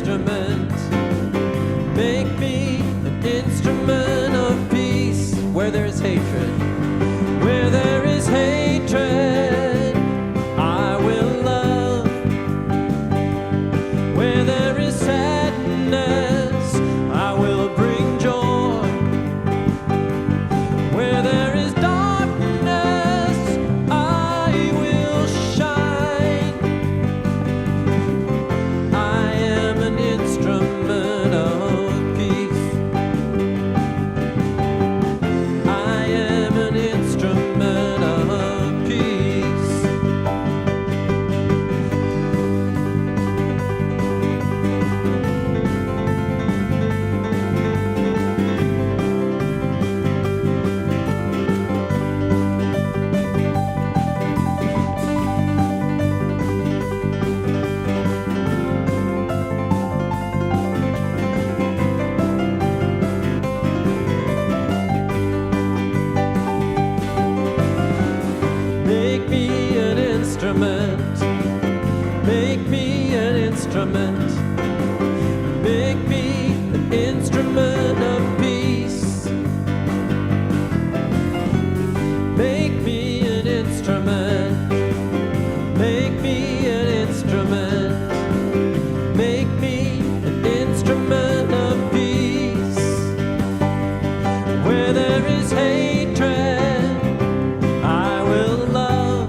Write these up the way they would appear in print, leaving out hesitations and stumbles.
instrument. Make me an instrument of peace. Where there is hatred, where there is hatred, I will love. Where there is sadness, I will bring joy. Where there is darkness, I will shine. I am an instrument of peace. I am an instrument of peace. Make me an instrument. Make me an instrument. Make me an instrument of peace. Make me an instrument. Make me an instrument. Make me an instrument of peace. Where there is hatred, I will love.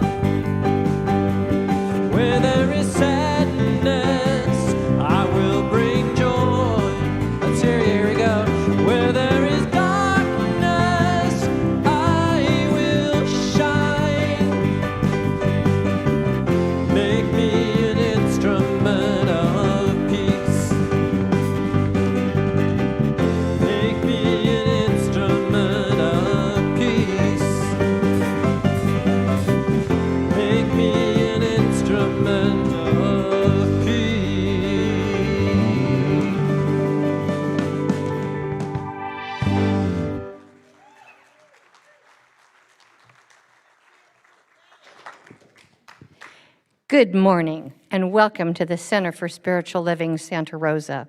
Where there is sadness, I will bring joy. Let's hear it, here we go. Where there is darkness, I will shine. Make me an instrument of peace. Make me an instrument of peace. Make me an instrument of peace. Good morning, and welcome to the Center for Spiritual Living, Santa Rosa.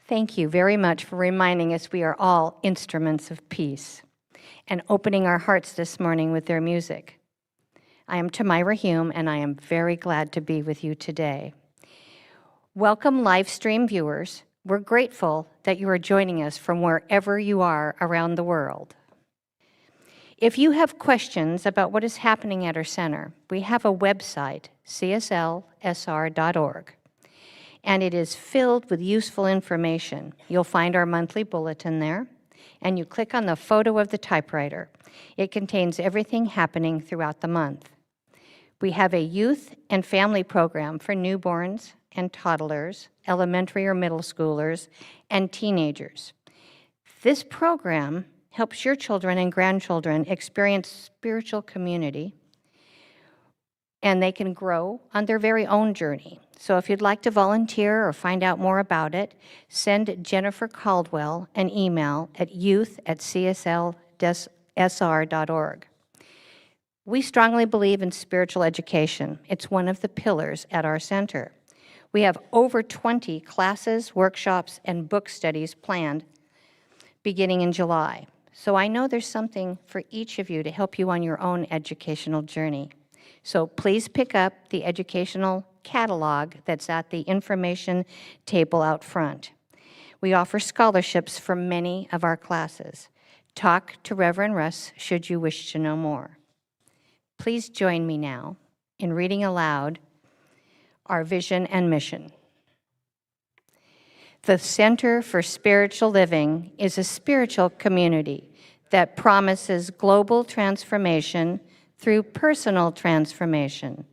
Thank you very much for reminding us we are all instruments of peace and opening our hearts this morning with their music. I am Tamira Hume, and I am very glad to be with you today. Welcome, live stream viewers. We're grateful that you are joining us from wherever you are around the world. If you have questions about what is happening at our center, we have a website, CSLSR.org, and it is filled with useful information. You'll find our monthly bulletin there, and you click on the photo of the typewriter. It contains everything happening throughout the month. We have a youth and family program for newborns and toddlers, elementary or middle schoolers, and teenagers. This program helps your children and grandchildren experience spiritual community, and they can grow on their very own journey. So if you'd like to volunteer or find out more about it, send Jennifer Caldwell an email at youth@cslsr.org. We strongly believe in spiritual education. It's one of the pillars at our center. We have over 20 classes, workshops, and book studies planned beginning in July. So I know there's something for each of you to help you on your own educational journey. So please pick up the educational catalog that's at the information table out front. We offer scholarships for many of our classes. Talk to Reverend Russ should you wish to know more. Please join me now in reading aloud our vision and mission. The Center for Spiritual Living is a spiritual community that promises global transformation through personal transformation.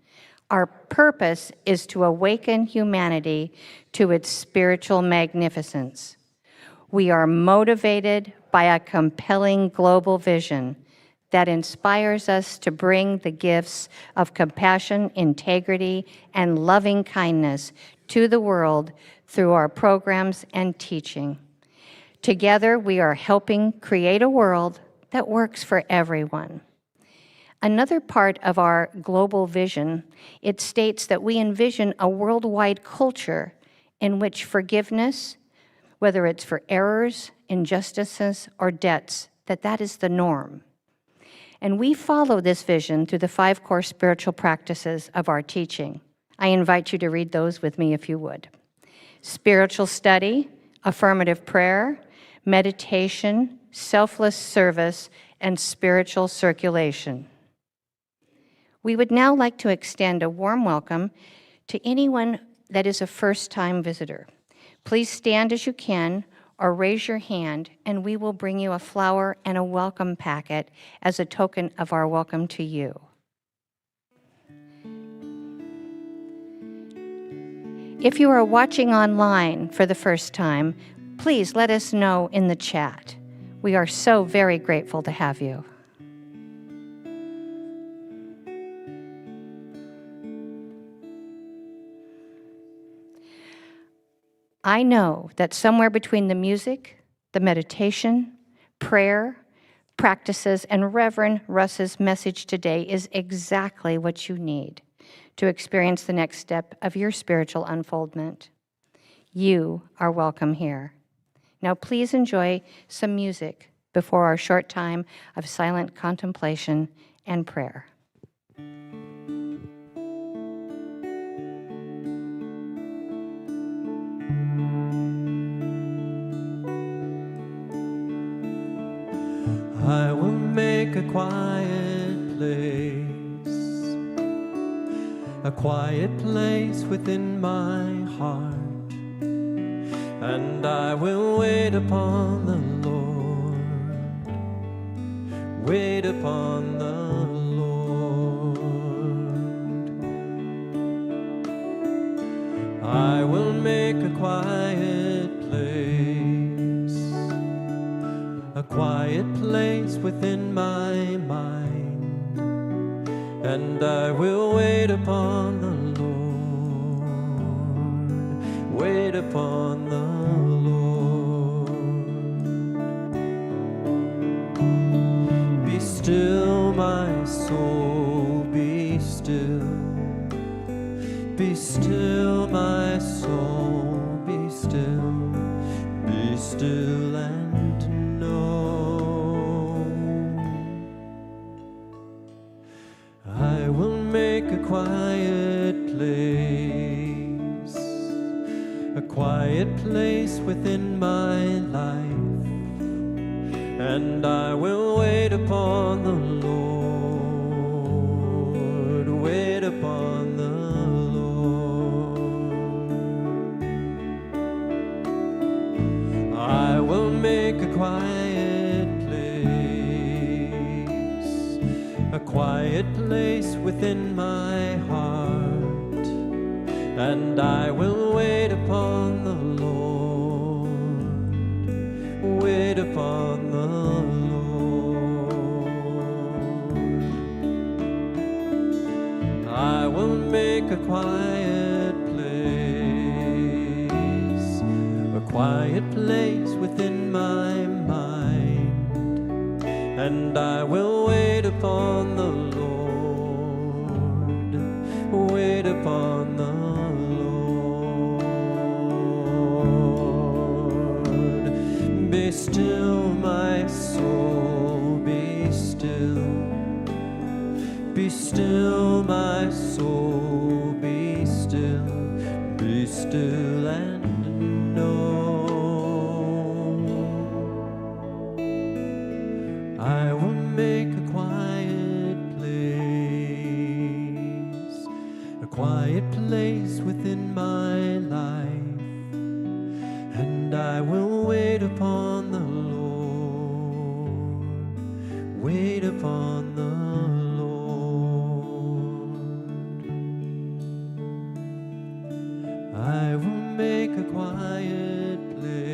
Our purpose is to awaken humanity to its spiritual magnificence. We are motivated by a compelling global vision that inspires us to bring the gifts of compassion, integrity, and loving kindness to the world through our programs and teaching. Together, we are helping create a world that works for everyone. Another part of our global vision, it states that we envision a worldwide culture in which forgiveness, whether it's for errors, injustices, or debts, that is the norm. And we follow this vision through the 5 core spiritual practices of our teaching. I invite you to read those with me if you would. Spiritual study, affirmative prayer, meditation, selfless service, and spiritual circulation. We would now like to extend a warm welcome to anyone that is a first-time visitor. Please stand as you can or raise your hand, and we will bring you a flower and a welcome packet as a token of our welcome to you. If you are watching online for the first time, please let us know in the chat. We are so very grateful to have you. I know that somewhere between the music, the meditation, prayer, practices, and Reverend Russ's message today is exactly what you need to experience the next step of your spiritual unfoldment. You are welcome here. Now please enjoy some music before our short time of silent contemplation and prayer. I will make a quiet place within my heart, and I will wait upon the Lord, wait upon the Lord. I will make a quiet place within my mind, and I will wait upon the Lord, wait upon the Lord. Be still, my soul, be still. Be still, my soul, be still. Be still and know. I will make a quiet place within my life, and I will wait upon the Lord, wait upon the Lord. I will make a quiet place within my heart, and I will wait upon the Lord, wait upon the Lord. I will make a quiet place within my mind, and I will wait upon the Lord, wait upon the Lord. Be still, my soul, be still. Be still, my soul, be still. Be still and know. I will make a quiet place within my life, and I will wait upon the Lord, wait upon the Lord. I will make a quiet place.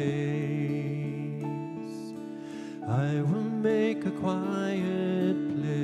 I will make a quiet place.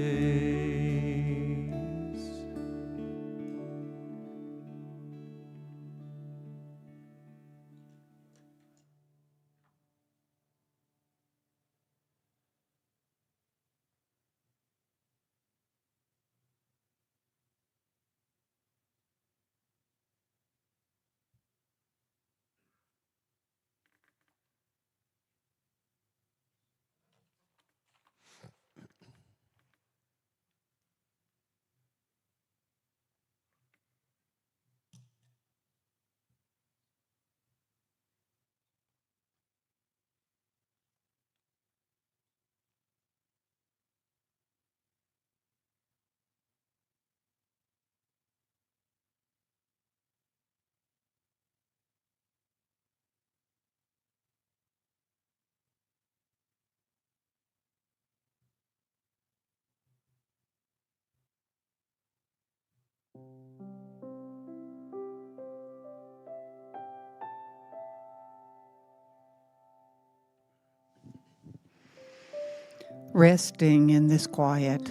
resting in this quiet.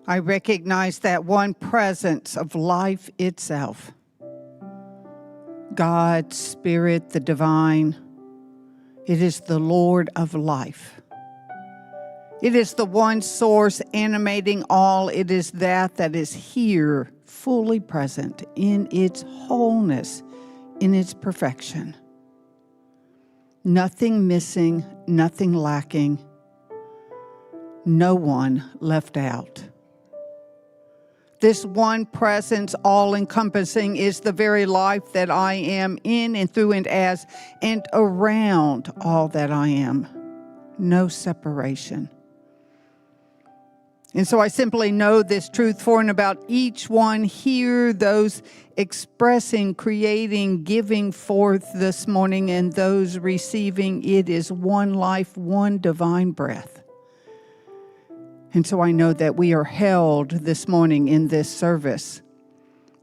I recognize that one presence of life itself, God, Spirit, the divine. It is the Lord of life. It is the one source animating all. It is that is here, fully present in its wholeness, in its perfection. Nothing missing, nothing lacking, no one left out. This one presence, all-encompassing, is the very life that I am in and through and as and around all that I am. No separation. And so I simply know this truth for and about each one here, those expressing, creating, giving forth this morning, and those receiving. It is one life, one divine breath. And so I know that we are held this morning in this service.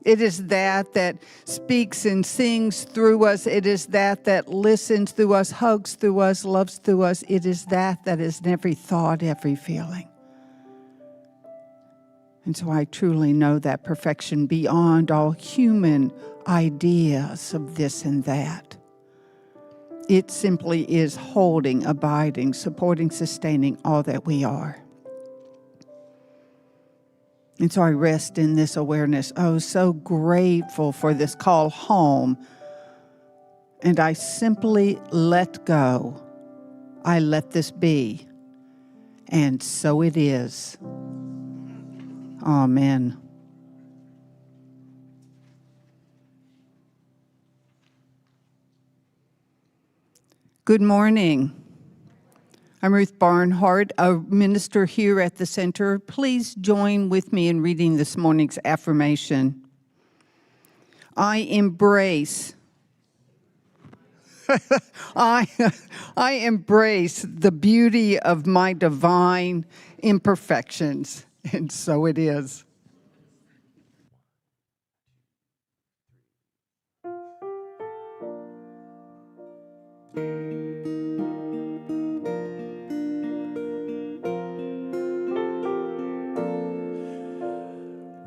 It is that speaks and sings through us. It is that listens through us, hugs through us, loves through us. It is that is in every thought, every feeling. And so I truly know that perfection beyond all human ideas of this and that. It simply is holding, abiding, supporting, sustaining all that we are. And so I rest in this awareness. Oh, so grateful for this call home. And I simply let go. I let this be. And so it is. Amen. Good morning. I'm Ruth Barnhart, a minister here at the center. Please join with me in reading this morning's affirmation. I embrace. I embrace the beauty of my divine imperfections. And so it is.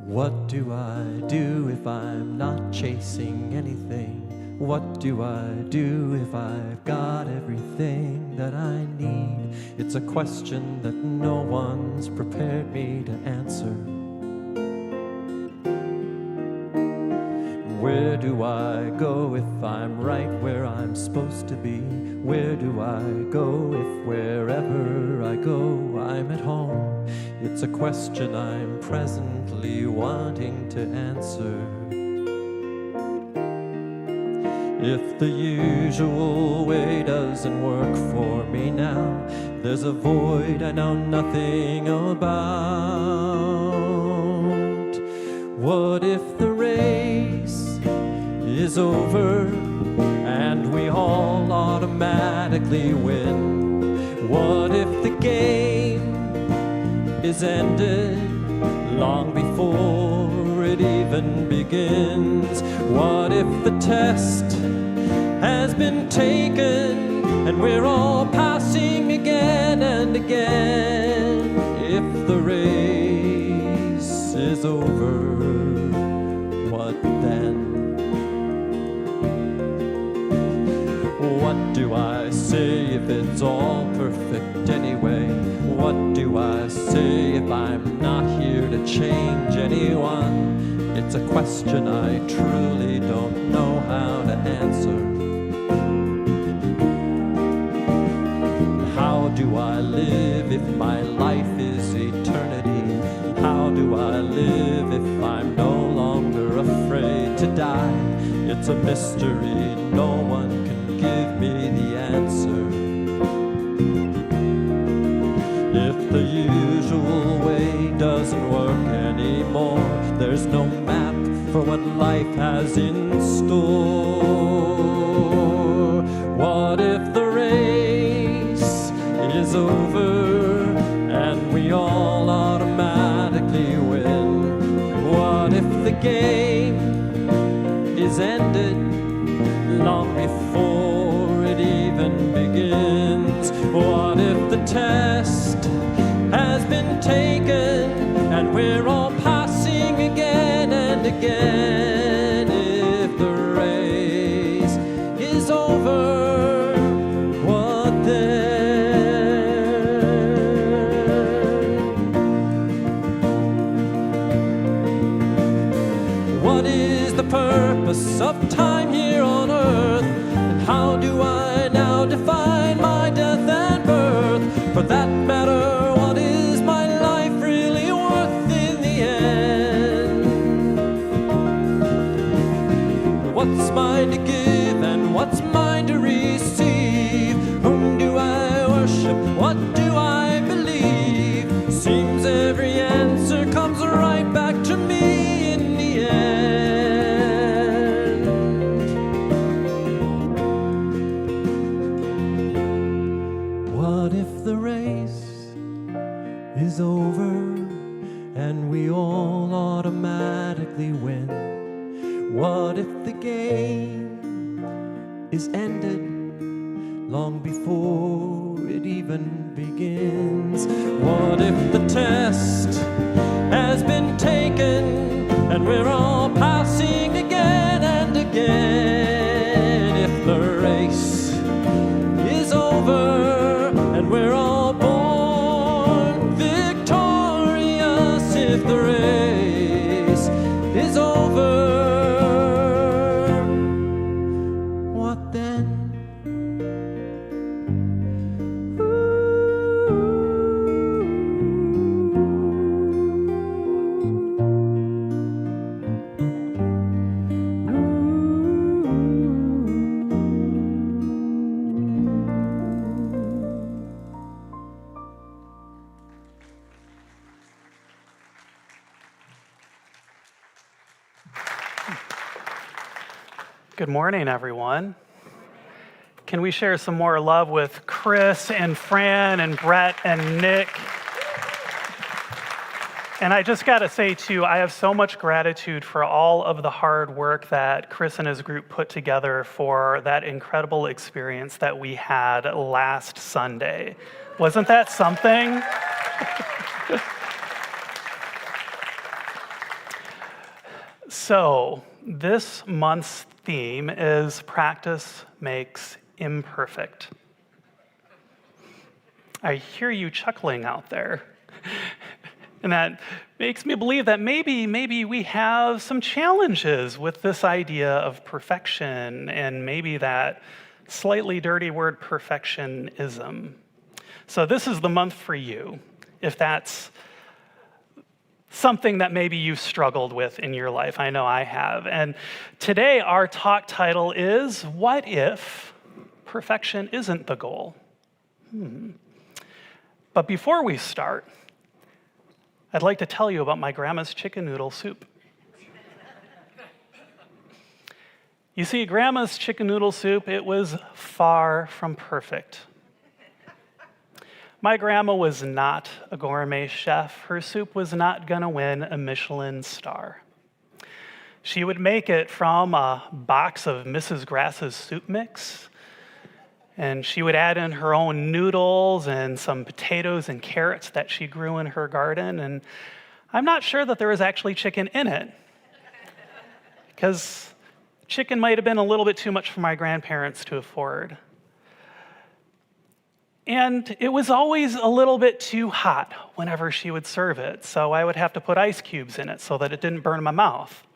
What do I do if I'm not chasing anything? What do I do if I've got everything that I need? It's a question that no one's prepared me to answer. Where do I go if I'm right where I'm supposed to be? Where do I go if wherever I go I'm at home? It's a question I'm presently wanting to answer. If the usual way doesn't work for me now, there's a void I know nothing about. What if the race is over and we all automatically win? What if the game is ended long before it even begins? What if the test has been taken and we're all passing again and again? If the race is over, what then? What do I say if it's all perfect anyway? What do I say if I'm not here to change anyone? It's a question I truly don't know how to answer. How do I live if my life is eternity? How do I live if I'm no longer afraid to die? It's a mystery, no one can give me the answer. If the usual way doesn't work anymore, there's no map for what life has in store. What if the race is over and we all automatically win? What if the game is ended long before it even begins? What if the test has been taken and we're all passing again and again? If the race is over, what then? What is the purpose of time here on earth? And how do I now define my death and birth? For that matter, what is my life really worth in the end? What's mine to give and what's mine to receive? Whom do I worship? What do I believe? Seems every answer comes right back to me in the end. What if the race is over and we all automatically win? What if the game is ended long before it even begins? What if the test has been taken and we're all passing again and again? If the race is over and we're all born victorious, if the race is over, what then? Good morning, everyone. Can we share some more love with Chris and Fran and Brett and Nick? And I just got to say, too, I have so much gratitude for all of the hard work that Chris and his group put together for that incredible experience that we had last Sunday. Wasn't that something? So, this month's theme is Practice Makes Imperfect. I hear you chuckling out there. And that makes me believe that maybe we have some challenges with this idea of perfection and maybe that slightly dirty word perfectionism. So this is the month for you, if that's something that maybe you've struggled with in your life. I know I have. And today our talk title is, What If Perfection Isn't the Goal? But before we start, I'd like to tell you about my grandma's chicken noodle soup. You see, grandma's chicken noodle soup, it was far from perfect. My grandma was not a gourmet chef. Her soup was not going to win a Michelin star. She would make it from a box of Mrs. Grass's soup mix, and she would add in her own noodles and some potatoes and carrots that she grew in her garden, and I'm not sure that there was actually chicken in it, because chicken might have been a little bit too much for my grandparents to afford. And it was always a little bit too hot whenever she would serve it, so I would have to put ice cubes in it so that it didn't burn my mouth.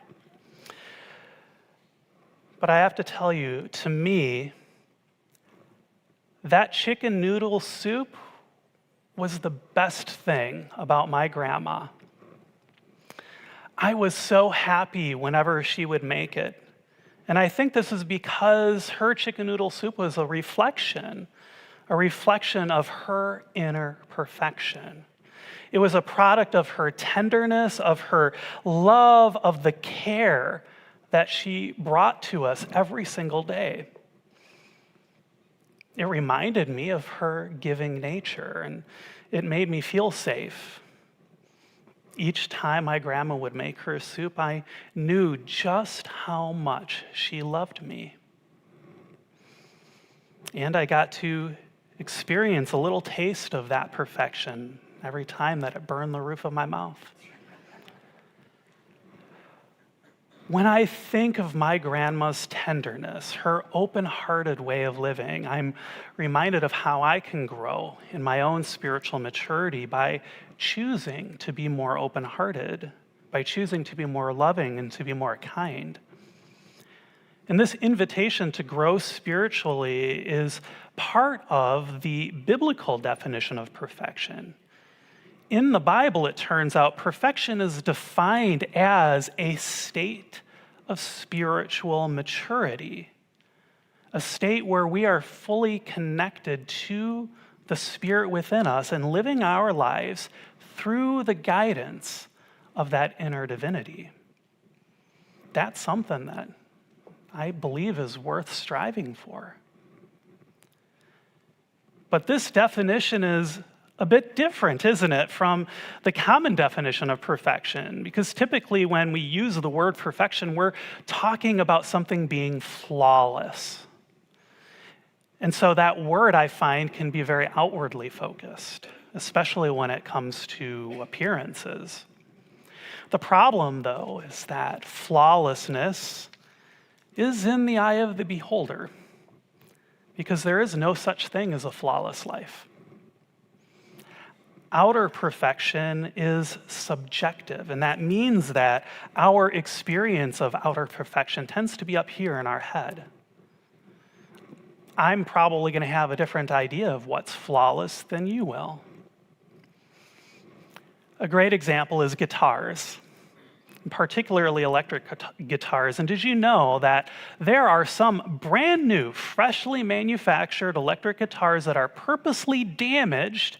But I have to tell you, to me, that chicken noodle soup was the best thing about my grandma. I was so happy whenever she would make it. And I think this is because her chicken noodle soup was a reflection of her inner perfection. It was a product of her tenderness, of her love, of the care that she brought to us every single day. It reminded me of her giving nature, and it made me feel safe. Each time my grandma would make her soup, I knew just how much she loved me. And I got to experience a little taste of that perfection every time that it burned the roof of my mouth. When I think of my grandma's tenderness, her open-hearted way of living, I'm reminded of how I can grow in my own spiritual maturity by choosing to be more open-hearted, by choosing to be more loving and to be more kind. And this invitation to grow spiritually is part of the biblical definition of perfection. In the Bible, it turns out perfection is defined as a state of spiritual maturity, a state where we are fully connected to the Spirit within us and living our lives through the guidance of that inner divinity. That's something that I believe is worth striving for. But this definition is a bit different, isn't it, from the common definition of perfection? Because typically when we use the word perfection, we're talking about something being flawless. And so that word, I find, can be very outwardly focused, especially when it comes to appearances. The problem, though, is that flawlessness is in the eye of the beholder, because there is no such thing as a flawless life. Outer perfection is subjective, and that means that our experience of outer perfection tends to be up here in our head. I'm probably going to have a different idea of what's flawless than you will. A great example is guitars, particularly electric guitars. And did you know that there are some brand new, freshly manufactured electric guitars that are purposely damaged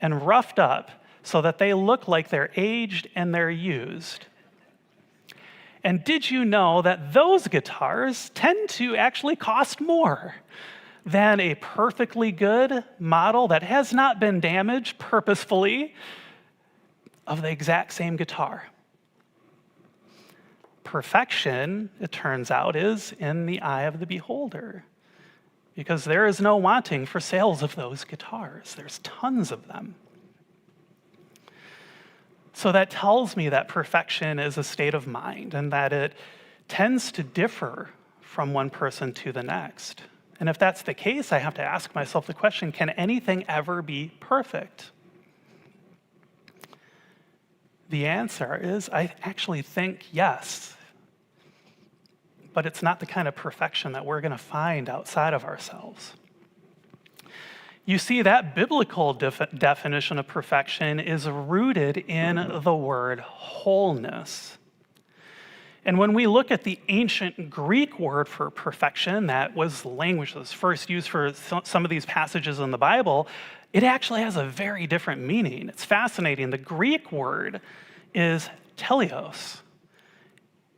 and roughed up so that they look like they're aged and they're used? And did you know that those guitars tend to actually cost more than a perfectly good model that has not been damaged purposefully of the exact same guitar? Perfection, it turns out, is in the eye of the beholder, because there is no wanting for sales of those guitars. There's tons of them. So that tells me that perfection is a state of mind and that it tends to differ from one person to the next. And if that's the case, I have to ask myself the question, can anything ever be perfect? The answer is, I actually think yes. But it's not the kind of perfection that we're going to find outside of ourselves. You see, that biblical definition of perfection is rooted in the word wholeness. And when we look at the ancient Greek word for perfection, that was the language that was first used for some of these passages in the Bible, it actually has a very different meaning. It's fascinating. The Greek word is teleos.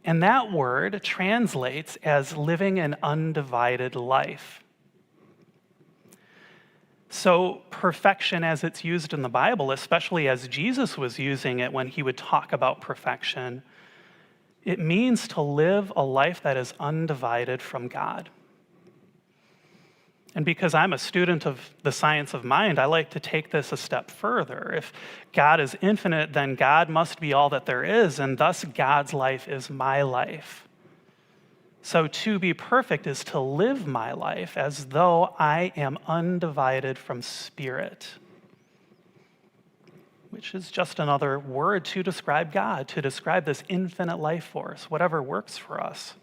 And that word translates as living an undivided life. So perfection as it's used in the Bible, especially as Jesus was using it when he would talk about perfection, it means to live a life that is undivided from God. And because I'm a student of the science of mind, I like to take this a step further. If God is infinite, then God must be all that there is, and thus God's life is my life. So to be perfect is to live my life as though I am undivided from spirit, which is just another word to describe God, to describe this infinite life force, whatever works for us.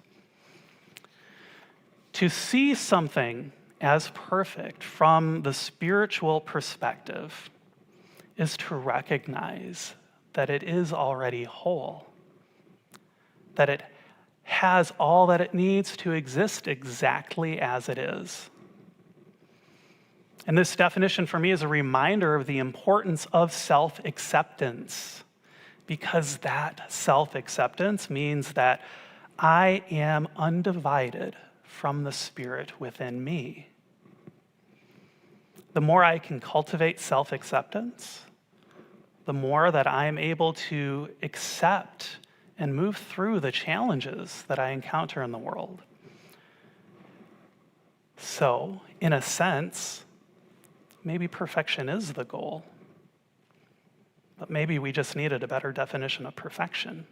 To see something as perfect from the spiritual perspective is to recognize that it is already whole, that it has all that it needs to exist exactly as it is. And this definition for me is a reminder of the importance of self-acceptance, because that self-acceptance means that I am undivided from the Spirit within me. The more I can cultivate self-acceptance, the more that I'm able to accept and move through the challenges that I encounter in the world. So, in a sense, maybe perfection is the goal. But maybe we just needed a better definition of perfection.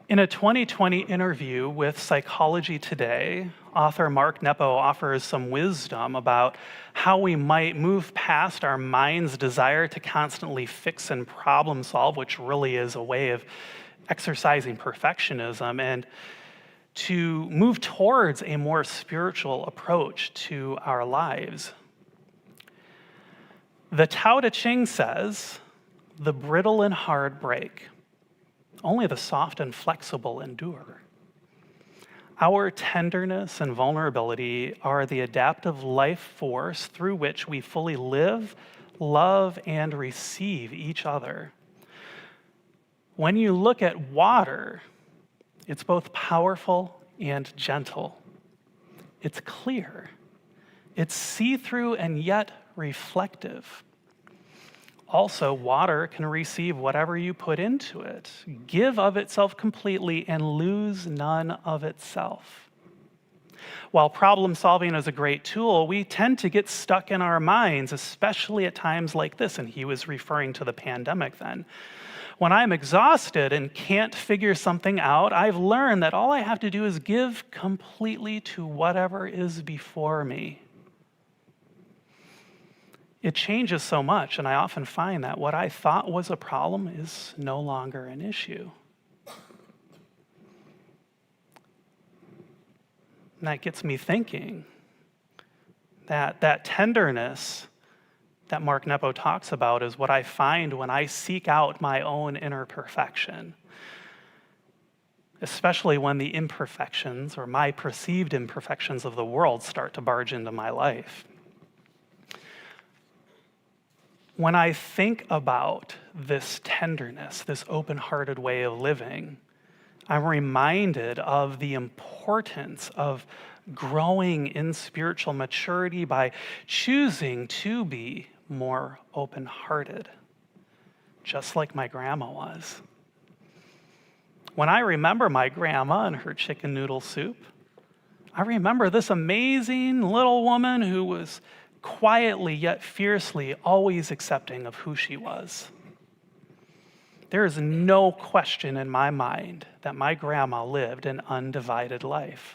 In a 2020 interview with Psychology Today, author Mark Nepo offers some wisdom about how we might move past our mind's desire to constantly fix and problem solve, which really is a way of exercising perfectionism, and to move towards a more spiritual approach to our lives. The Tao Te Ching says, "The brittle and hard break. Only the soft and flexible endure." Our tenderness and vulnerability are the adaptive life force through which we fully live, love, and receive each other. When you look at water, it's both powerful and gentle. It's clear. It's see-through and yet reflective. Also, water can receive whatever you put into it, give of itself completely, and lose none of itself. While problem solving is a great tool, we tend to get stuck in our minds, especially at times like this, and he was referring to the pandemic then. When I'm exhausted and can't figure something out, I've learned that all I have to do is give completely to whatever is before me. It changes so much, and I often find that what I thought was a problem is no longer an issue. And that gets me thinking that tenderness that Mark Nepo talks about is what I find when I seek out my own inner perfection, especially when the imperfections or my perceived imperfections of the world start to barge into my life. When I think about this tenderness, this open-hearted way of living, I'm reminded of the importance of growing in spiritual maturity by choosing to be more open-hearted, just like my grandma was. When I remember my grandma and her chicken noodle soup, I remember this amazing little woman who was quietly yet fiercely always accepting of who she was. There is no question in my mind that my grandma lived an undivided life.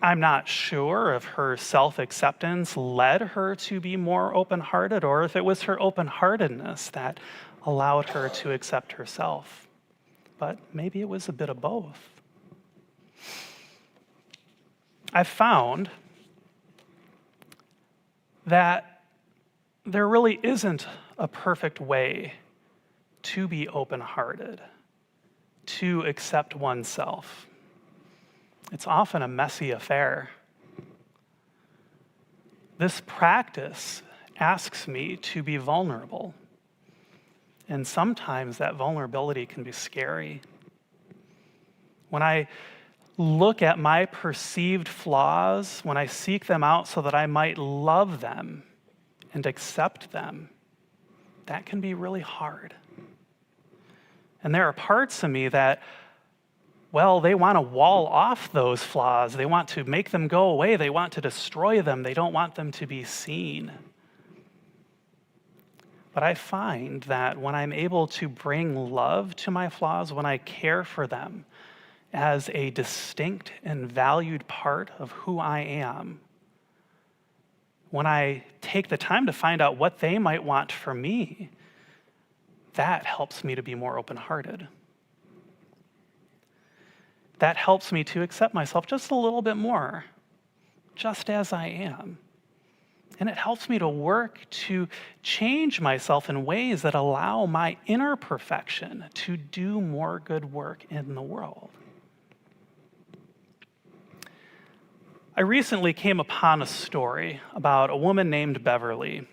I'm not sure if her self-acceptance led her to be more open-hearted or if it was her open-heartedness that allowed her to accept herself. But maybe it was a bit of both. I've found that there really isn't a perfect way to be open-hearted, to accept oneself. It's often a messy affair. This practice asks me to be vulnerable, and sometimes that vulnerability can be scary. When I look at my perceived flaws, when I seek them out so that I might love them and accept them, that can be really hard. And there are parts of me that, well, they want to wall off those flaws. They want to make them go away. They want to destroy them. They don't want them to be seen. But I find that when I'm able to bring love to my flaws, when I care for them, as a distinct and valued part of who I am, when I take the time to find out what they might want from me, that helps me to be more open-hearted. That helps me to accept myself just a little bit more, just as I am. And it helps me to work to change myself in ways that allow my inner perfection to do more good work in the world. I recently came upon a story about a woman named Beverly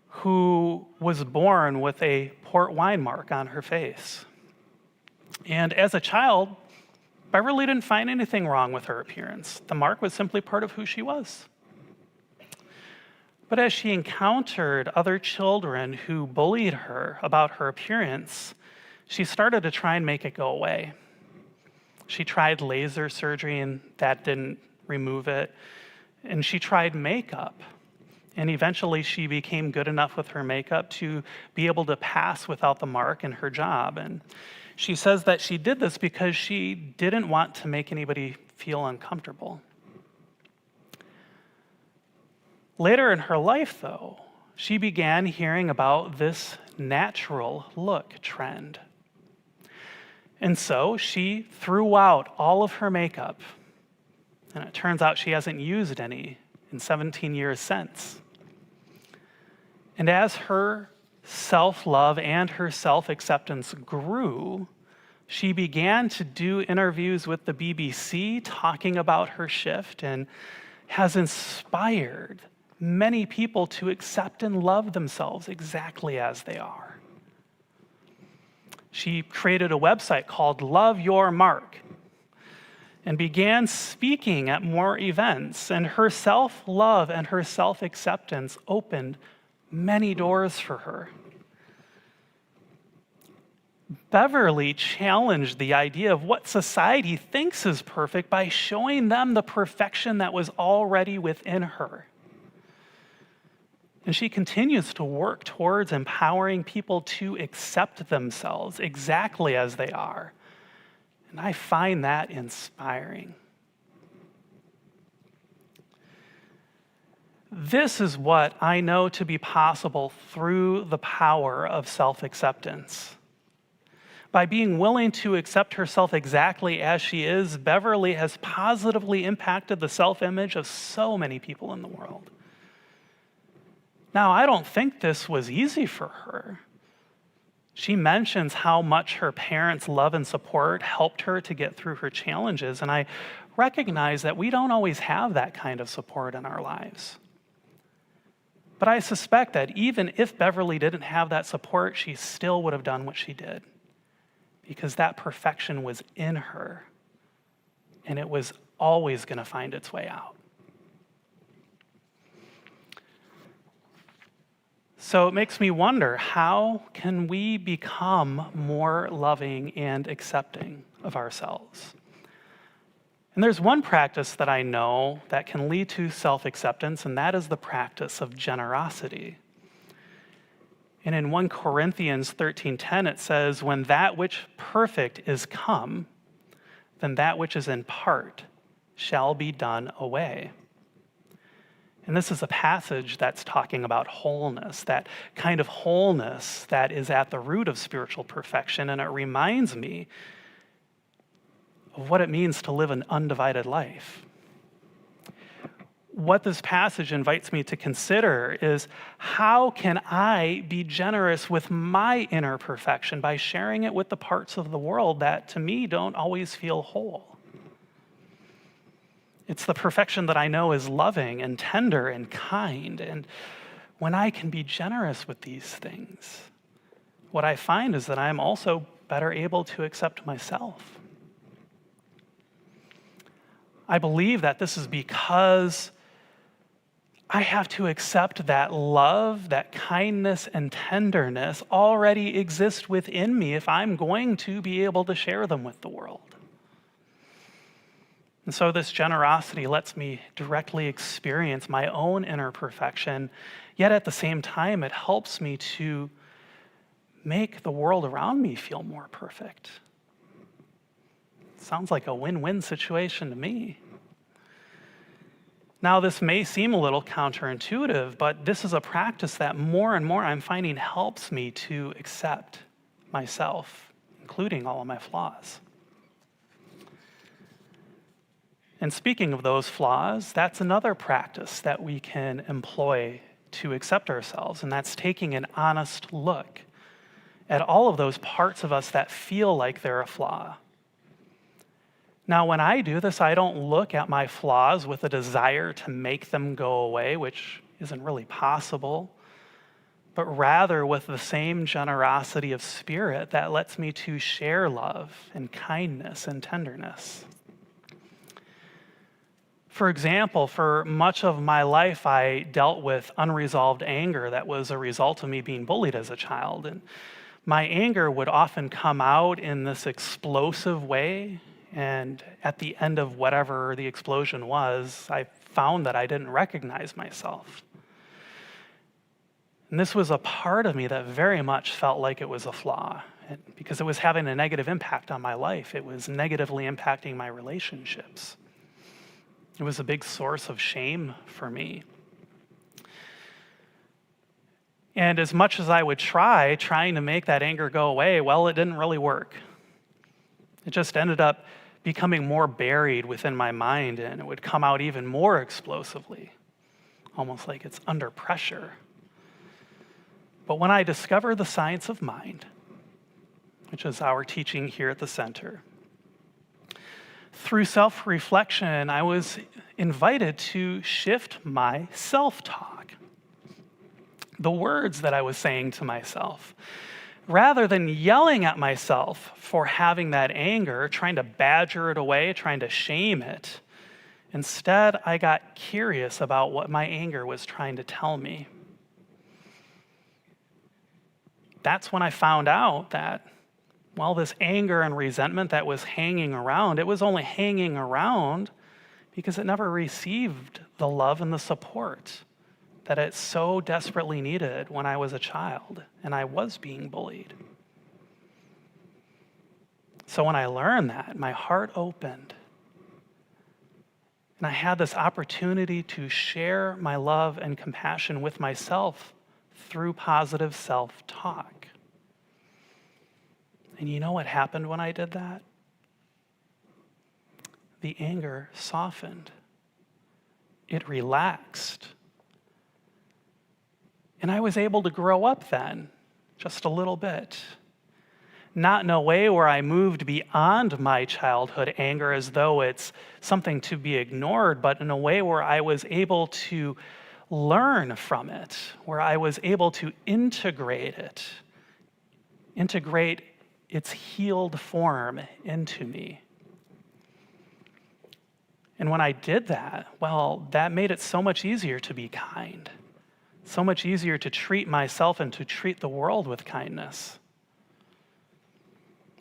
who was born with a port wine mark on her face. And as a child, Beverly didn't find anything wrong with her appearance. The mark was simply part of who she was. But as she encountered other children who bullied her about her appearance, she started to try and make it go away. She tried laser surgery and that didn't remove it. And she tried makeup. And eventually she became good enough with her makeup to be able to pass without the mark in her job. And she says that she did this because she didn't want to make anybody feel uncomfortable. Later in her life, though, she began hearing about this natural look trend. And so she threw out all of her makeup. And it turns out she hasn't used any in 17 years since. And as her self-love and her self-acceptance grew, she began to do interviews with the BBC talking about her shift and has inspired many people to accept and love themselves exactly as they are. She created a website called Love Your Mark and began speaking at more events, and her self-love and her self-acceptance opened many doors for her. Beverly challenged the idea of what society thinks is perfect by showing them the perfection that was already within her. And she continues to work towards empowering people to accept themselves exactly as they are. And I find that inspiring. This is what I know to be possible through the power of self-acceptance. By being willing to accept herself exactly as she is, Beverly has positively impacted the self-image of so many people in the world. Now, I don't think this was easy for her. She mentions how much her parents' love and support helped her to get through her challenges, and I recognize that we don't always have that kind of support in our lives. But I suspect that even if Beverly didn't have that support, she still would have done what she did, because that perfection was in her, and it was always going to find its way out. So it makes me wonder, how can we become more loving and accepting of ourselves? And there's one practice that I know that can lead to self-acceptance, and that is the practice of generosity. And in 1 Corinthians 13:10, it says, "When that which perfect is come, then that which is in part shall be done away." And this is a passage that's talking about wholeness, that kind of wholeness that is at the root of spiritual perfection. And it reminds me of what it means to live an undivided life. What this passage invites me to consider is, how can I be generous with my inner perfection by sharing it with the parts of the world that to me don't always feel whole? It's the perfection that I know is loving and tender and kind. And when I can be generous with these things, what I find is that I'm also better able to accept myself. I believe that this is because I have to accept that love, that kindness and tenderness already exist within me if I'm going to be able to share them with the world. And so this generosity lets me directly experience my own inner perfection, yet at the same time, it helps me to make the world around me feel more perfect. Sounds like a win-win situation to me. Now, this may seem a little counterintuitive, but this is a practice that more and more I'm finding helps me to accept myself, including all of my flaws. And speaking of those flaws, that's another practice that we can employ to accept ourselves, and that's taking an honest look at all of those parts of us that feel like they're a flaw. Now, when I do this, I don't look at my flaws with a desire to make them go away, which isn't really possible, but rather with the same generosity of spirit that lets me to share love and kindness and tenderness. For example, for much of my life, I dealt with unresolved anger that was a result of me being bullied as a child. And my anger would often come out in this explosive way, And at the end of whatever the explosion was, I found that I didn't recognize myself. And this was a part of me that very much felt like it was a flaw, because it was having a negative impact on my life. It was negatively impacting my relationships. It was a big source of shame for me. And as much as I would trying to make that anger go away, well, it didn't really work. It just ended up becoming more buried within my mind, and it would come out even more explosively, almost like it's under pressure. But when I discovered the science of mind, which is our teaching here at the center, through self-reflection, I was invited to shift my self-talk, the words that I was saying to myself. Rather than yelling at myself for having that anger, trying to badger it away, trying to shame it, instead I got curious about what my anger was trying to tell me. That's when I found out that, well, this anger and resentment that was hanging around, it was only hanging around because it never received the love and the support that it so desperately needed when I was a child and I was being bullied. So when I learned that, my heart opened. And I had this opportunity to share my love and compassion with myself through positive self-talk. And you know what happened when I did that? The anger softened. It relaxed. And I was able to grow up then, just a little bit. Not in a way where I moved beyond my childhood anger as though it's something to be ignored, but in a way where I was able to learn from it, where I was able to integrate its healed form into me. And when I did that, well, that made it so much easier to be kind. So much easier to treat myself and to treat the world with kindness.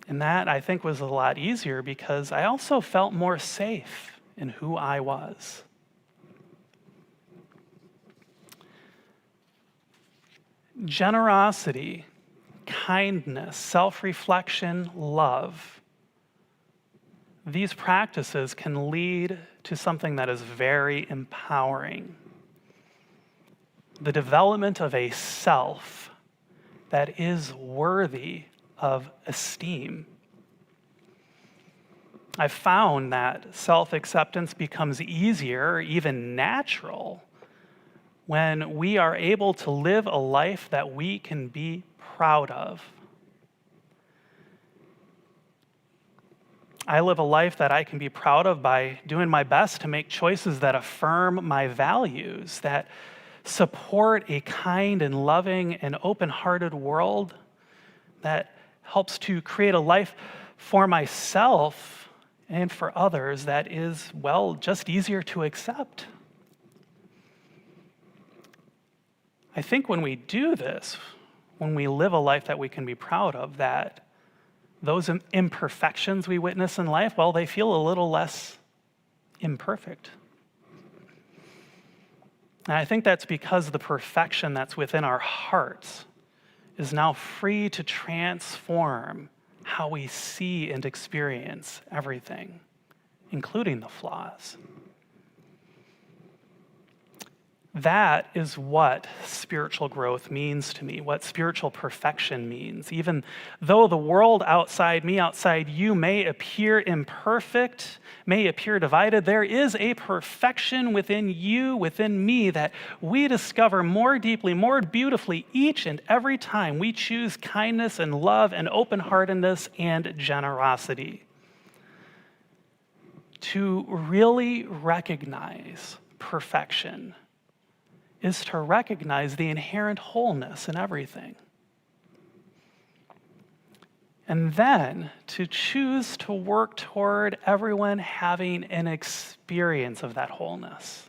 And that, I think, was a lot easier because I also felt more safe in who I was. Generosity, kindness, self-reflection, love. These practices can lead to something that is very empowering. The development of a self that is worthy of esteem. I've found that self-acceptance becomes easier, even natural, when we are able to live a life that we can be proud of. I live a life that I can be proud of by doing my best to make choices that affirm my values, that support a kind and loving and open-hearted world, that helps to create a life for myself and for others that is, well, just easier to accept. I think when we do this, when we live a life that we can be proud of, that those imperfections we witness in life, well, they feel a little less imperfect. And I think that's because the perfection that's within our hearts is now free to transform how we see and experience everything, including the flaws. That is what spiritual growth means to me, what spiritual perfection means. Even though the world outside me, outside you, may appear imperfect, may appear divided, there is a perfection within you, within me, that we discover more deeply, more beautifully each and every time we choose kindness and love and open-heartedness and generosity. To really recognize perfection is to recognize the inherent wholeness in everything. And then to choose to work toward everyone having an experience of that wholeness.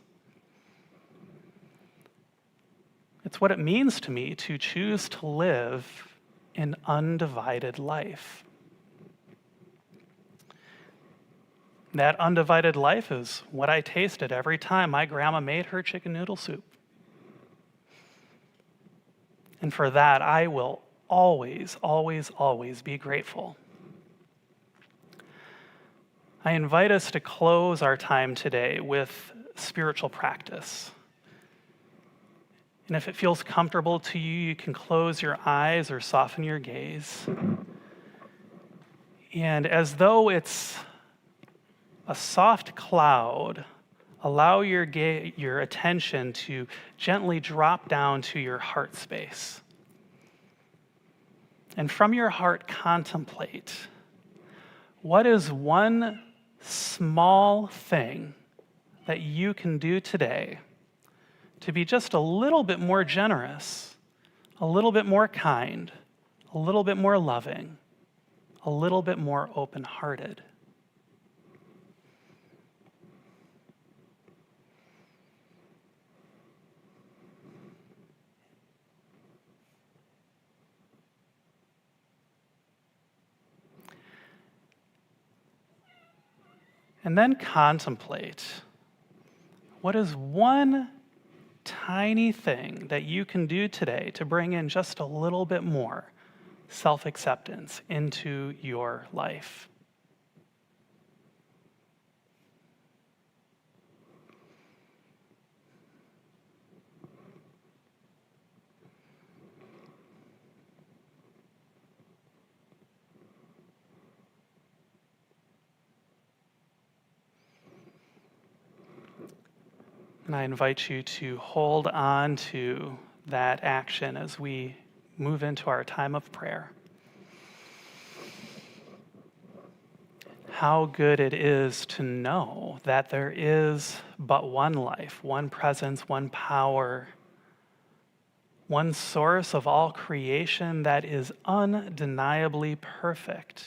It's what it means to me to choose to live an undivided life. That undivided life is what I tasted every time my grandma made her chicken noodle soup. And for that, I will always, always, always be grateful. I invite us to close our time today with spiritual practice. And if it feels comfortable to you, you can close your eyes or soften your gaze. And as though it's a soft cloud, allow your attention to gently drop down to your heart space. And from your heart, contemplate, what is one small thing that you can do today to be just a little bit more generous, a little bit more kind, a little bit more loving, a little bit more open-hearted? And then contemplate, what is one tiny thing that you can do today to bring in just a little bit more self-acceptance into your life? And I invite you to hold on to that action as we move into our time of prayer. How good it is to know that there is but one life, one presence, one power, one source of all creation that is undeniably perfect.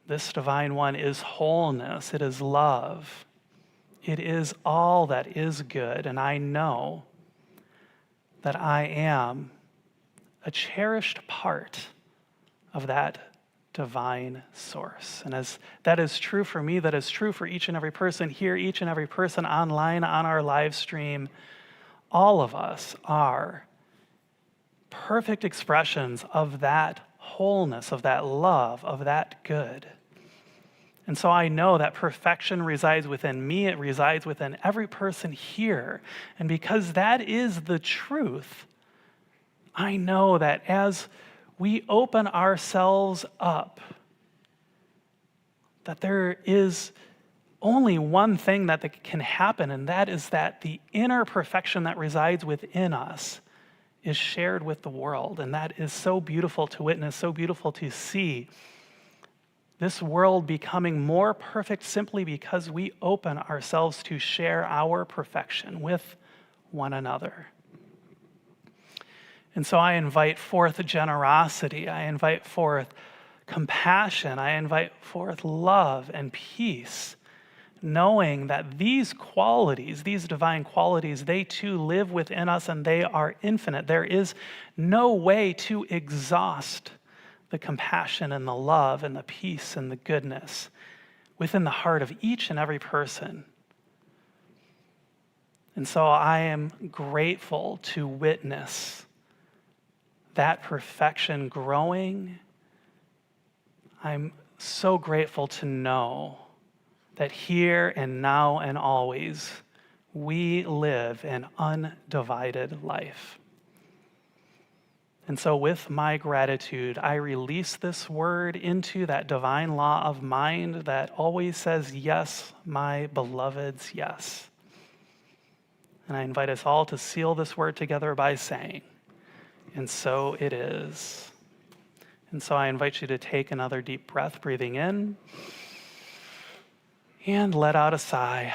This divine one is wholeness, it is love. It is all that is good, and I know that I am a cherished part of that divine source. And as that is true for me, that is true for each and every person here, each and every person online on our live stream. All of us are perfect expressions of that wholeness, of that love, of that good. And so I know that perfection resides within me, it resides within every person here. And because that is the truth, I know that as we open ourselves up, that there is only one thing that can happen, and that is that the inner perfection that resides within us is shared with the world. And that is so beautiful to witness, so beautiful to see. This world becoming more perfect simply because we open ourselves to share our perfection with one another. And so I invite forth generosity, I invite forth compassion, I invite forth love and peace, knowing that these qualities, these divine qualities, they too live within us and they are infinite. There is no way to exhaust the compassion and the love and the peace and the goodness within the heart of each and every person. And so I am grateful to witness that perfection growing. I'm so grateful to know that here and now and always we live an undivided life. And so with my gratitude, I release this word into that divine law of mind that always says, yes, my beloveds, yes. And I invite us all to seal this word together by saying, and so it is. And so I invite you to take another deep breath, breathing in, and let out a sigh.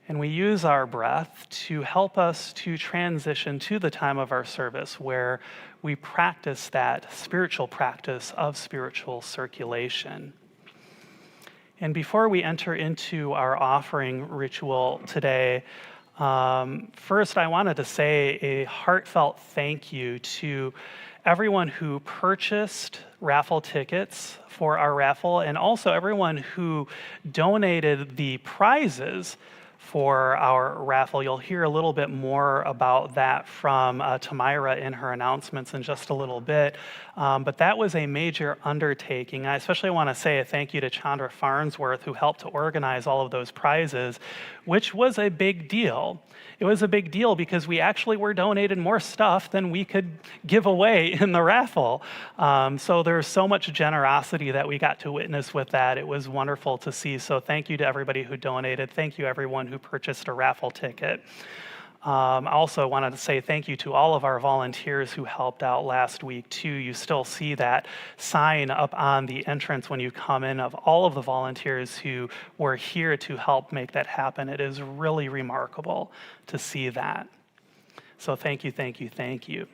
And we use our breath to help us to transition to the time of our service where we practice that spiritual practice of spiritual circulation. And before we enter into our offering ritual today, First, I wanted to say a heartfelt thank you to everyone who purchased raffle tickets for our raffle, and also everyone who donated the prizes for our raffle. You'll hear a little bit more about that from Tamira in her announcements in just a little bit. But that was a major undertaking. I especially want to say a thank you to Chandra Farnsworth, who helped to organize all of those prizes, which was a big deal. It was a big deal because we actually were donated more stuff than we could give away in the raffle. So there's so much generosity that we got to witness with that. It was wonderful to see. So thank you to everybody who donated. Thank you everyone who purchased a raffle ticket. I also wanted to say thank you to all of our volunteers who helped out last week too. You still see that sign up on the entrance when you come in of all of the volunteers who were here to help make that happen. It is really remarkable to see that. So thank you, thank you, thank you.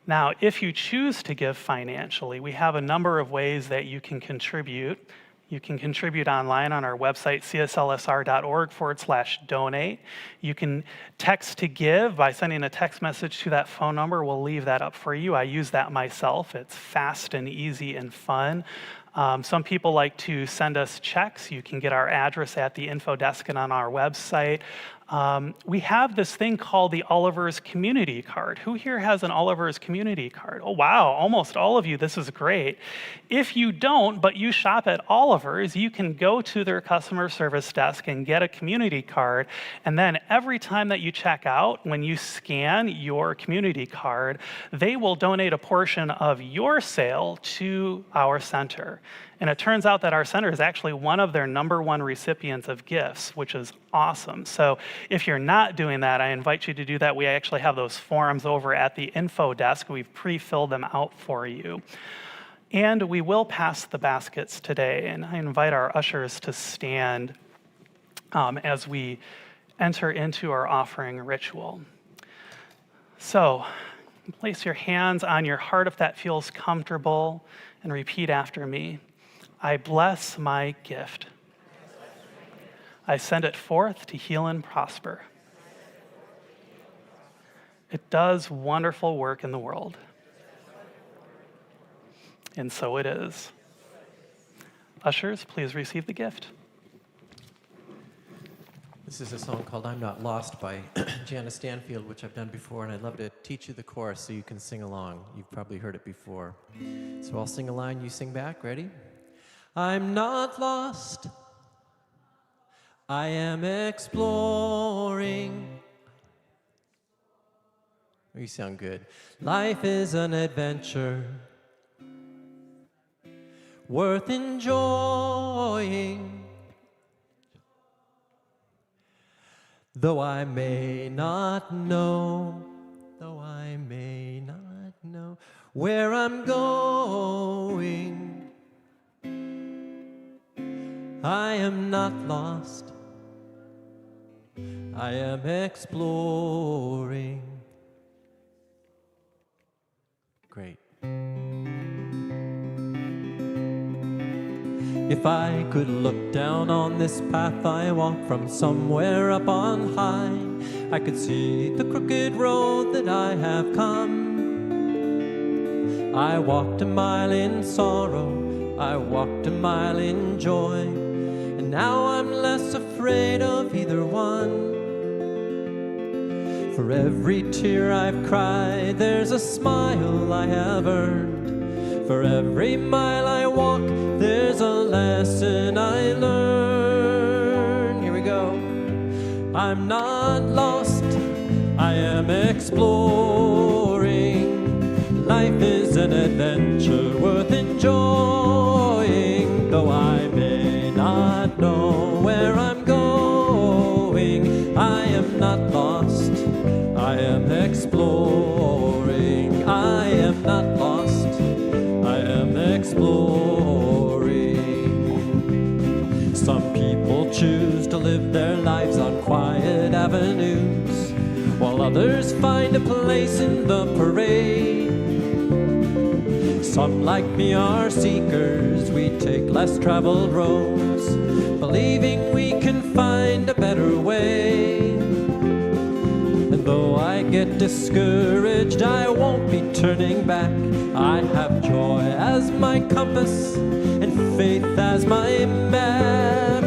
Now, if you choose to give financially, we have a number of ways that you can contribute. You can contribute online on our website, cslsr.org/donate. You can text to give by sending a text message to that phone number. We'll leave that up for you. I use that myself. It's fast and easy and fun. Some people like to send us checks. You can get our address at the info desk and on our website. We have this thing called the Oliver's Community Card. Who here has an Oliver's Community Card? Oh, wow, almost all of you. This is great. If you don't, but you shop at Oliver's, you can go to their customer service desk and get a community card. And then every time that you check out, when you scan your community card, they will donate a portion of your sale to our center. And it turns out that our center is actually one of their #1 recipients of gifts, which is awesome. So if you're not doing that, I invite you to do that. We actually have those forms over at the info desk. We've pre-filled them out for you. And we will pass the baskets today. And I invite our ushers to stand as we enter into our offering ritual. So place your hands on your heart if that feels comfortable and repeat after me. I bless my gift. I send it forth to heal and prosper. It does wonderful work in the world. And so it is. Ushers, please receive the gift. This is a song called I'm Not Lost by Janice Stanfield, which I've done before, and I'd love to teach you the chorus so you can sing along. You've probably heard it before. So I'll sing a line, you sing back. Ready? I'm not lost, I am exploring. You sound good. Life is an adventure worth enjoying. Though I may not know where I'm going, I am not lost, I am exploring. Great. If I could look down on this path I walk from somewhere up on high, I could see the crooked road that I have come. I walked a mile in sorrow, I walked a mile in joy, and now I'm less afraid of either one. For every tear I've cried, there's a smile I have earned. For every mile I walk, there's a lesson I learn. Here we go. I'm not lost, I am exploring. Life is an adventure worth enjoying. Though I may not know where I'm going, I am not lost, I am exploring. I am not lost, I am exploring. Some people choose to live their lives on quiet avenues, while others find a place in the parade. Some like me are seekers, we take less traveled roads, believing we can find a better way. get discouraged, I won't be turning back. I have joy as my compass and faith as my map.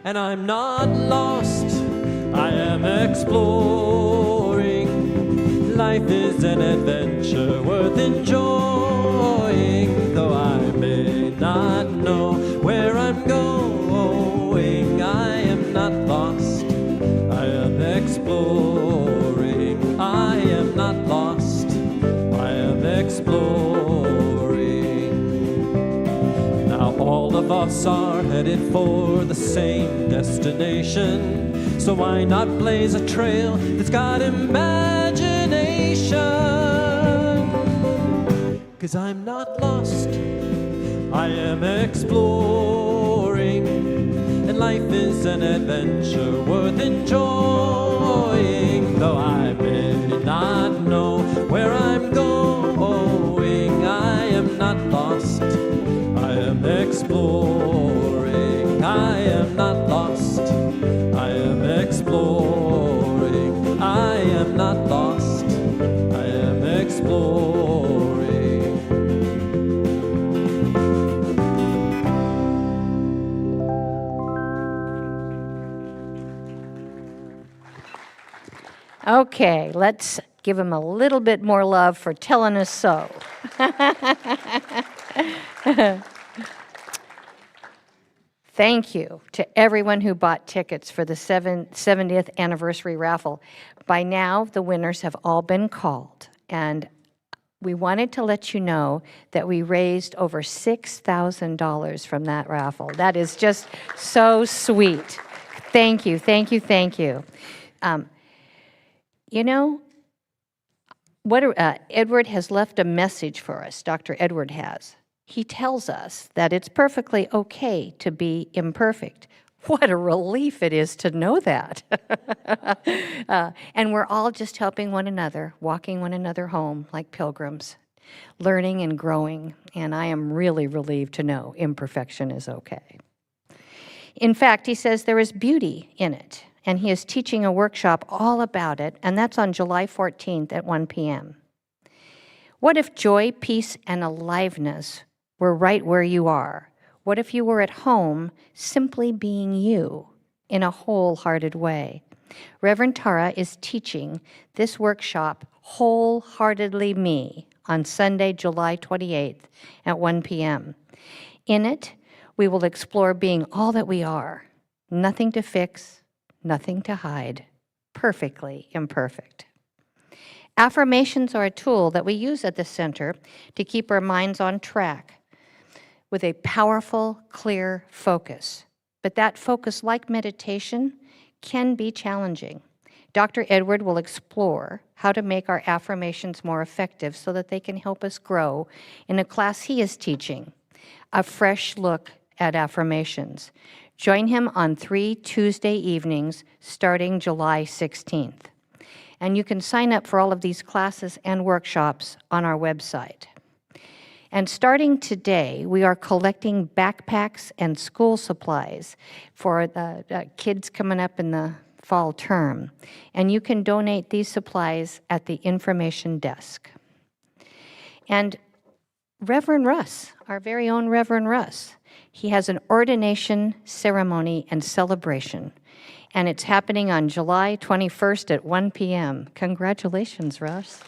And I'm not lost, I am exploring. Life is an adventure worth enjoying, though I may not know where I'm going. I am not lost, I am exploring. I am not lost, I am exploring. Now all of us are headed for the same destination, so why not blaze a trail that's got imagination? 'Cause I'm not lost, I am exploring, and life is an adventure worth enjoying, though I may not know where I'm going. I am not lost, I am exploring. I am not lost, I am exploring. I am not lost, I am exploring. Okay, let's give him a little bit more love for telling us so. Thank you to everyone who bought tickets for the 70th anniversary raffle. By now, the winners have all been called, and we wanted to let you know that we raised over $6,000 from that raffle. That is just so sweet. Thank you, thank you, thank you. You know, Edward has left a message for us, Dr. Edward has. He tells us that it's perfectly okay to be imperfect. What a relief it is to know that. And we're all just helping one another, walking one another home like pilgrims, learning and growing. And I am really relieved to know imperfection is okay. In fact, he says there is beauty in it. And he is teaching a workshop all about it, and that's on July 14th at 1 p.m. What if joy, peace, and aliveness were right where you are? What if you were at home simply being you in a wholehearted way? Reverend Tara is teaching this workshop, Wholeheartedly Me, on Sunday, July 28th at 1 p.m. In it, we will explore being all that we are, nothing to fix, nothing to hide, perfectly imperfect. Affirmations are a tool that we use at the center to keep our minds on track with a powerful, clear focus. But that focus, like meditation, can be challenging. Dr. Edward will explore how to make our affirmations more effective so that they can help us grow in a class he is teaching, a fresh look at affirmations. Join him on 3 Tuesday evenings starting July 16th. And you can sign up for all of these classes and workshops on our website. And starting today, we are collecting backpacks and school supplies for the kids coming up in the fall term. And you can donate these supplies at the information desk. And Reverend Russ, our very own Reverend Russ, he has an ordination ceremony and celebration, and it's happening on July 21st at 1 p.m. Congratulations, Russ.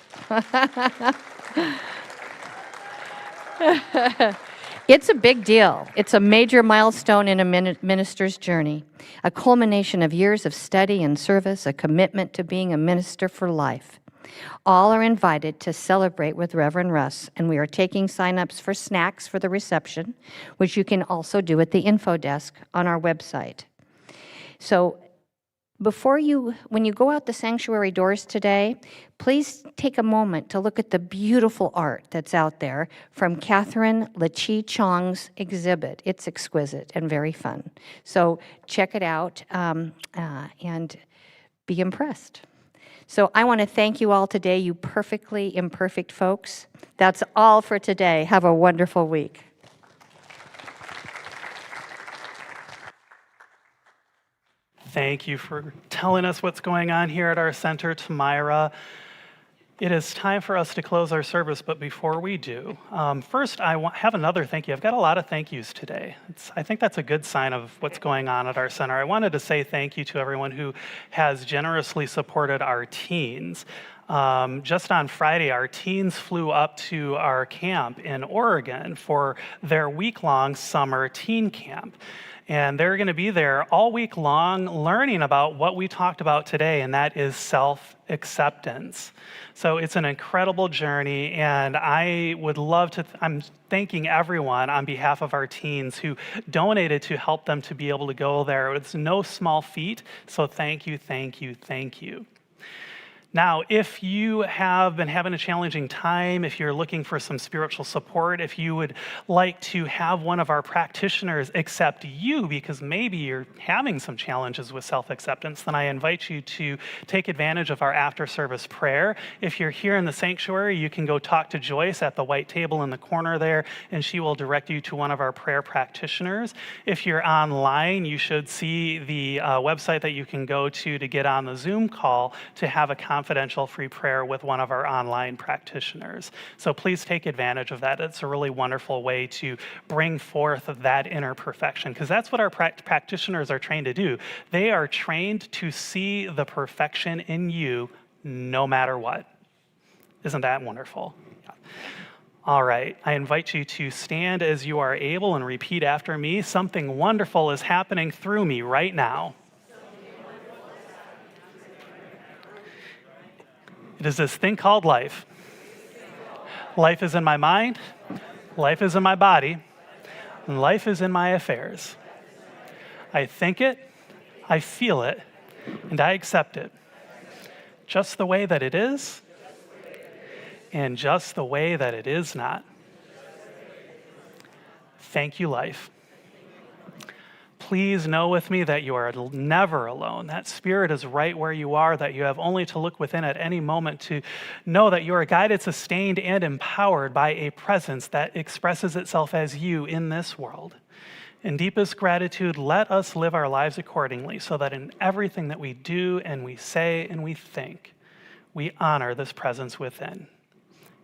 It's a big deal. It's a major milestone in a minister's journey, a culmination of years of study and service, a commitment to being a minister for life. All are invited to celebrate with Reverend Russ, and we are taking sign-ups for snacks for the reception, which you can also do at the info desk on our website. So when you go out the sanctuary doors today, please take a moment to look at the beautiful art that's out there from Catherine Lachi Chong's exhibit. It's exquisite and very fun. So check it out and be impressed. So I want to thank you all today, you perfectly imperfect folks. That's all for today. Have a wonderful week. Thank you for telling us what's going on here at our center, Tamira. It is time for us to close our service, but before we do, first I have another thank you. I've got a lot of thank yous today. I think that's a good sign of what's going on at our center. I wanted to say thank you to everyone who has generously supported our teens. Just on Friday, our teens flew up to our camp in Oregon for their week-long summer teen camp. And they're going to be there all week long learning about what we talked about today, and that is self-acceptance. So it's an incredible journey, and I would love to, I'm thanking everyone on behalf of our teens who donated to help them to be able to go there. It's no small feat, so thank you, thank you, thank you. Now, if you have been having a challenging time, if you're looking for some spiritual support, if you would like to have one of our practitioners accept you because maybe you're having some challenges with self-acceptance, then I invite you to take advantage of our after-service prayer. If you're here in the sanctuary, you can go talk to Joyce at the white table in the corner there, and she will direct you to one of our prayer practitioners. If you're online, you should see the website that you can go to get on the Zoom call to have a confidential free prayer with one of our online practitioners. So please take advantage of that. It's a really wonderful way to bring forth that inner perfection, because that's what our practitioners are trained to do. They are trained to see the perfection in you no matter what. Isn't that wonderful? Yeah. All right, I invite you to stand as you are able and repeat after me. Something wonderful is happening through me right now. It is this thing called life. Life is in my mind, life is in my body, and life is in my affairs. I think it, I feel it, and I accept it. Just the way that it is, and just the way that it is not. Thank you, life. Please know with me that you are never alone. That Spirit is right where you are, that you have only to look within at any moment to know that you are guided, sustained, and empowered by a presence that expresses itself as you in this world. In deepest gratitude, let us live our lives accordingly so that in everything that we do and we say and we think, we honor this presence within.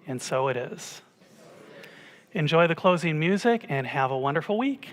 And so it is. Enjoy the closing music and have a wonderful week.